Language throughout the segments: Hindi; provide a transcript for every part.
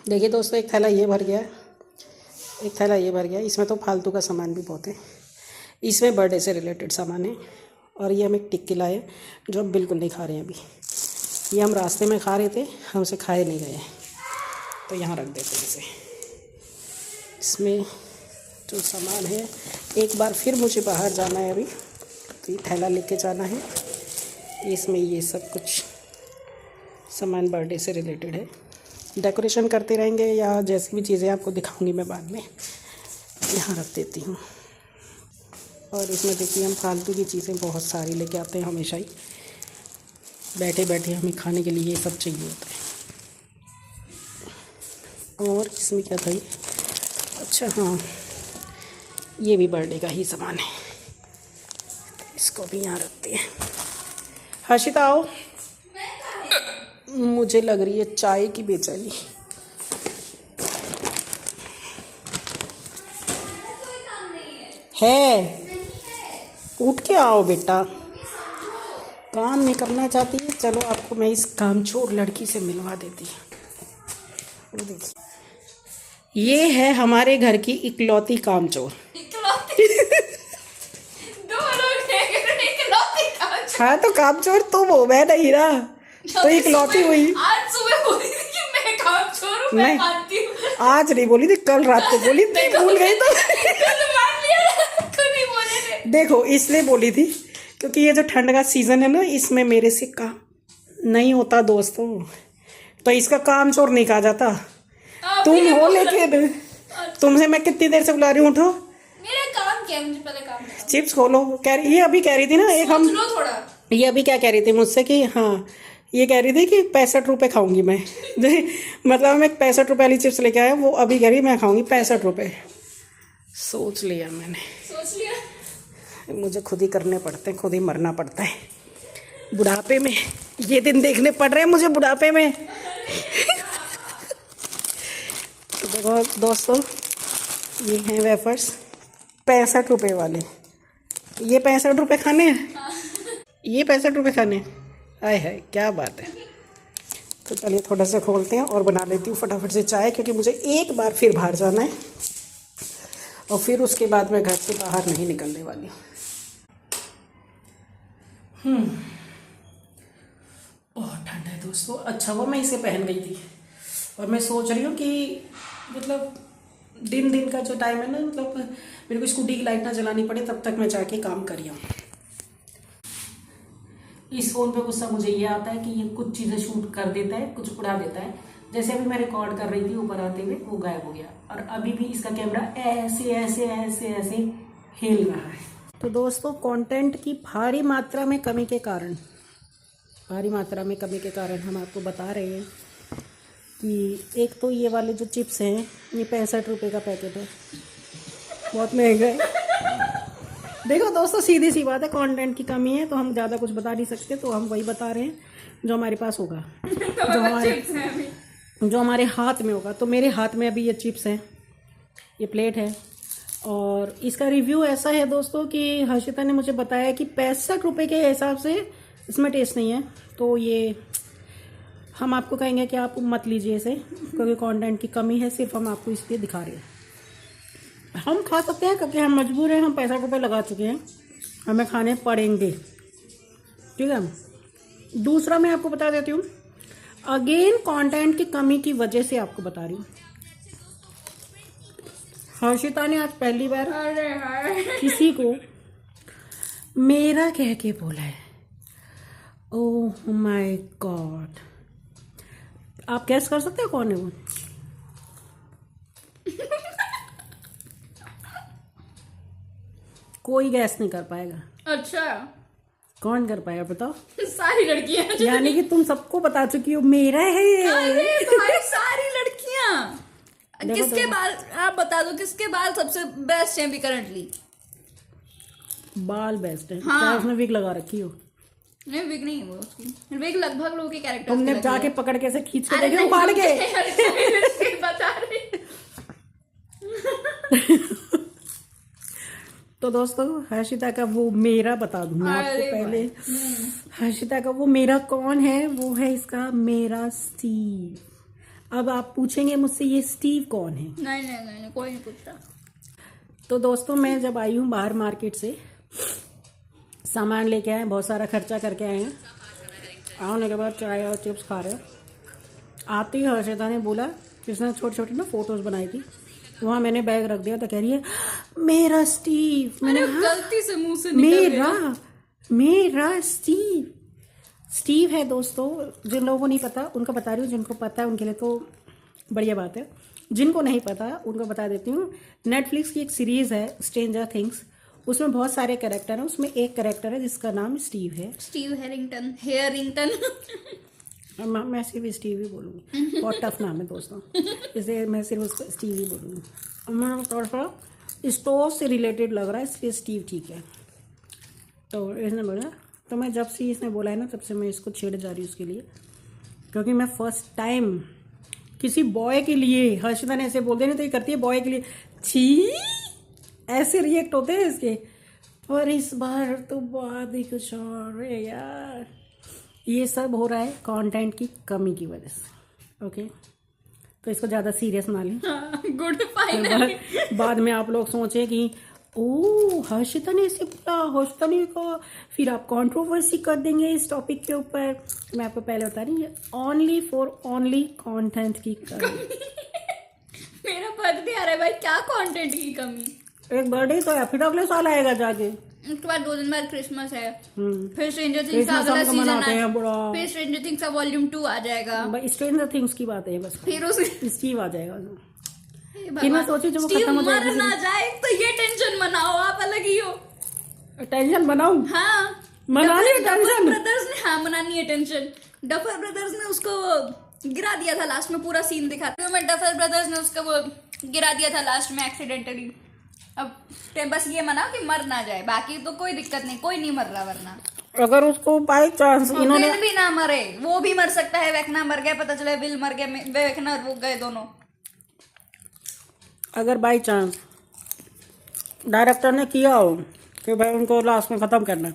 देखिए दोस्तों, एक थैला ये भर गया, एक थैला ये भर गया। इसमें तो फालतू का सामान भी बहुत है। इसमें बर्थडे से रिलेटेड सामान है। और ये हम एक टिक्की लाए जो हम बिल्कुल नहीं खा रहे हैं अभी। ये हम रास्ते में खा रहे थे, हमसे खाए नहीं गए, तो यहाँ रख देते हैं इसे। इसमें जो सामान है, एक बार फिर मुझे बाहर जाना है अभी, तो ये थैला लेके जाना है। इसमें ये सब कुछ सामान बर्थडे से रिलेटेड है। डेकोरेशन करते रहेंगे या जैसी भी चीज़ें आपको दिखाऊंगी मैं बाद में। यहाँ रख देती हूँ। और इसमें देखिए, हम फालतू की चीज़ें बहुत सारी लेके आते हैं हमेशा ही। बैठे बैठे हमें खाने के लिए ये सब चाहिए होता है। और इसमें क्या था, अच्छा हाँ, ये भी बर्थडे का ही सामान है, इसको भी यहाँ रखते हैं। हर्षिता आओ, मुझे लग रही है चाय की बेचैनी। है, उठ के आओ बेटा, काम नहीं करना चाहती है। चलो आपको मैं इस कामचोर लड़की से मिलवा देती हूँ। देखिए, ये है हमारे घर की इकलौती कामचोर। हाँ, तो कामचोर तुम हो, मैं नहीं ना, तो इकलौती हुई। आज सुबह बोली थी कि मैं कामचोर हूँ, मैं मानती हूँ। आज नहीं बोली थी, कल रात को बोली थी, भूल गई तो। नहीं बोले थे। देखो, इसलिए बोली थी क्योंकि ये जो ठंड का सीजन है ना, इसमें मेरे से काम नहीं होता दोस्तों, तो इसका कामचोर नहीं कहा जाता। तुम हो, लेकिन तुमसे मैं कितनी देर से बुला रही हूँ, उठो। मेरा काम क्या है, मुझे पहले काम है। चिप्स खोलो। कह रही, ये अभी कह रही थी ना, एक हम थोड़ा, ये अभी क्या कह रही थी मुझसे कि हाँ, ये कह रही थी कि 65 रुपये खाऊंगी मैं। मतलब हम एक 65 रुपये वाली चिप्स लेके आए, वो अभी कह रही मैं खाऊंगी 65 रुपये। सोच लिया मैंने, सोच लिया। मुझे खुद ही करने पड़ते हैं, खुद ही मरना पड़ता है बुढ़ापे में। ये दिन देखने पड़ रहे हैं मुझे बुढ़ापे में। तो देखो दोस्तों, ये हैं वेफर्स 65 रुपये वाले। ये 65 रुपये खाने हैं, ये 65 रुपये खाने हैं। आए है, क्या बात है। तो चलिए थोड़ा सा खोलते हैं और बना लेती हूँ फटाफट से चाय, क्योंकि मुझे एक बार फिर बाहर जाना है और फिर उसके बाद मैं घर से बाहर नहीं निकलने वाली हूँ। बहुत ठंड है दोस्तों। अच्छा वो मैं इसे पहन गई थी और मैं सोच रही हूँ कि मतलब दिन का जो टाइम है ना, मतलब मेरे को स्कूटी की लाइट ना जलानी पड़े, तब तक मैं जाके काम कर आऊँ। इस फ़ोन पे गुस्सा मुझे ये आता है कि ये कुछ चीज़ें शूट कर देता है, कुछ उड़ा देता है। जैसे अभी मैं रिकॉर्ड कर रही थी, ऊपर आते हुए वो गायब हो गया, और अभी भी इसका कैमरा ऐसे ऐसे ऐसे ऐसे हिल रहा है। तो दोस्तों, कंटेंट की भारी मात्रा में कमी के कारण हम आपको बता रहे हैं कि एक तो ये वाले जो चिप्स हैं, ये 65 रुपये का पैकेट है, बहुत महंगा है। देखो दोस्तों, सीधी सी बात है, कंटेंट की कमी है तो हम ज़्यादा कुछ बता नहीं सकते, तो हम वही बता रहे हैं जो हमारे पास होगा, जो हमारे हाथ में होगा। तो मेरे हाथ में अभी ये चिप्स हैं, ये प्लेट है, और इसका रिव्यू ऐसा है दोस्तों कि हर्षिता ने मुझे बताया कि 65 रुपये के हिसाब से इसमें टेस्ट नहीं है। तो ये हम आपको कहेंगे कि आप मत लीजिए इसे, क्योंकि कंटेंट की कमी है, सिर्फ हम आपको इसलिए दिखा रहे हैं। हम खा सकते हैं क्योंकि हम मजबूर हैं, हम 65 रुपये लगा चुके हैं, हमें खाने पड़ेंगे, ठीक है। दूसरा मैं आपको बता देती हूँ, अगेन कंटेंट की कमी की वजह से आपको बता रही हूँ, हर्षिता ने आज पहली बार किसी को मेरा कह के बोला है। ओह माय गॉड, आप गैस कर सकते हो कौन है वो? कोई गैस नहीं कर पाएगा। अच्छा, कौन कर पाएगा बताओ? सारी लड़कियां। यानी कि तुम सबको बता चुकी हो मेरा है ये। अरे तुम्हारी सारी लड़कियां। किसके बाल, आप बता दो किसके बाल सबसे बेस्ट हैं अभी करंटली? बाल बेस्ट है। हाँ। चाहे उसने विग लगा रखी हो। नहीं, विग नहीं है वो उसकी, विग लगभग लोगों के कैरेक्टर। तुमने जाके पकड़ के ऐसे खींच के देखे उखाड़ के? बता रही। तो दोस्तों, हर्षिता का वो मेरा बता दूं मैं आपको पहले। हर्षिता का वो मेरा कौन है? वो है इसका मेरा स्टीव। अब आप पूछेंगे मुझसे ये स्टीव कौन है। नहीं कोई नहीं पूछता। तो दोस्तों मैं जब आई हूँ बाहर मार्केट से, सामान लेके आए, बहुत सारा खर्चा करके आए हैं। आने के बाद चाय और चिप्स खा रहे हो। आते ही हर्षिता ने बोला, जिसने छोटी छोटी ना फोटोज बनाई थी, वहाँ मैंने बैग रख दिया तो कह रही है मेरा स्टीव। मैंने गलती से मुंह से निकल गया। मेरा स्टीव है दोस्तों। जिन लोगों को नहीं पता उनको बता रही हूँ, जिनको पता है उनके लिए तो बढ़िया बात है, जिनको नहीं पता उनको बता देती हूँ। नेटफ्लिक्स की एक सीरीज़ है स्ट्रेंजर थिंग्स, उसमें बहुत सारे कैरेक्टर हैं, उसमें एक कैरेक्टर है जिसका नाम स्टीव है। स्टीव हेयरिंगटन मैं सिर्फ स्टीव ही बोलूँगी, बहुत टफ नाम है दोस्तों, इसलिए मैं सिर्फ उसको स्टीव ही बोलूँगी। मैं थोड़ा सा स्टोव से रिलेटेड लग रहा है इसलिए स्टीव ठीक है। तो इसने बोला, तो मैं जब से इसने बोला है ना तब से मैं इसको छेड़ जा रही हूँ उसके लिए, क्योंकि मैं फर्स्ट टाइम किसी बॉय के लिए, हर्षिता ने ऐसे बोल दिया नहीं तो ये करती है बॉय के लिए, छी ऐसे रिएक्ट होते हैं इसके। और इस बार तो बात ही कुछ और है यार। ये सब हो रहा है कंटेंट की कमी की वजह से। ओके, तो इसको ज़्यादा सीरियस ना लें। Good final. बाद में आप लोग सोचें कि ओ हर्षिता ने इसे बोला, हर्षिता ने कहा, फिर आप कंट्रोवर्सी कर देंगे इस टॉपिक के ऊपर। मैं आपको पहले बता रही हूँ, ओनली कंटेंट की कमी। मेरा बर्थडे आ रहा है भाई, क्या कंटेंट की कमी। एक बर्थडे तो है, फिर अगले साल आएगा जाके, उसके बाद 2 दिन बाद क्रिसमस है, फिर स्ट्रेंजर थिंग्स क्रिसमस का अगला हम सीजन मनाते हैं बुरा। फिर स्ट्रेंजर थिंग्स का वॉल्यूम 2 आ जाएगा। भाई स्ट्रेंजर थिंग्स की बात है बस, फिर उस स्टीव आ जाएगा। फिर मैं सोची जब वो स्टीव खत्म हो मर जाएगा ना जाए तो ये टेंशन मनाओ, आप अलग ही हो। टेंशन बनाऊं? हाँ, मनानी है टेंशन। ब्रदर्स ने, हाँ मनानी है टेंशन। डफर ब्रदर्स ने उसको गिरा दिया था, लास्ट में पूरा सीन दिखाते हुए डफर ब्रदर्स ने उसको वो गिरा दिया था लास्ट में एक्सीडेंटली। अब बस ये मनाओ कि मर ना जाए, बाकी तो कोई दिक्कत नहीं, कोई नहीं मर रहा। वरना अगर उसको बाई चांस इन्होंने विल भी ना मरे, वो भी मर सकता है। वेकना मर गया, पता चला विल मर गया, वेकना वो गए दोनों। अगर बाई चांस डायरेक्टर ने किया हो कि भाई उनको लास्ट में खत्म करना,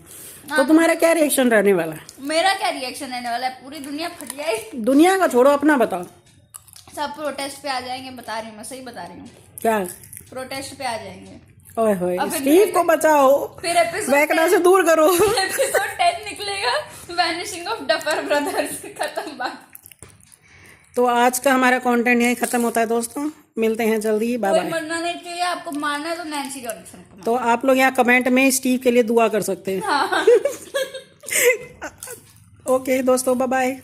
तो तुम्हारा क्या रिएक्शन रहने वाला है? मेरा क्या रिएक्शन रहने वाला है? पूरी दुनिया फट जाए। दुनिया का छोड़ो, अपना बताओ। सब प्रोटेस्ट पे आ जाएंगे, बता रही हूँ मैं, सही बता रही हूँ। क्या प्रोटेस्ट पे आ जाएंगे। ओए होए, स्टीव को बचाओ, फिर वेकना से दूर करो। एपिसोड 10 निकलेगा, वैनिशिंग ऑफ डफर ब्रदर्स, खत्म बात। तो आज का हमारा कंटेंट यहीं खत्म होता है दोस्तों, मिलते हैं जल्दी, बाय कोई बाय। मरना नहीं चाहिए, आपको मारना है तो नैन्सी जॉनसन को। तो आप लोग यहाँ कमेंट में स्टीव के लिए दुआ कर सकते हैं। हाँ। ओके दोस्तों, बाय बाय।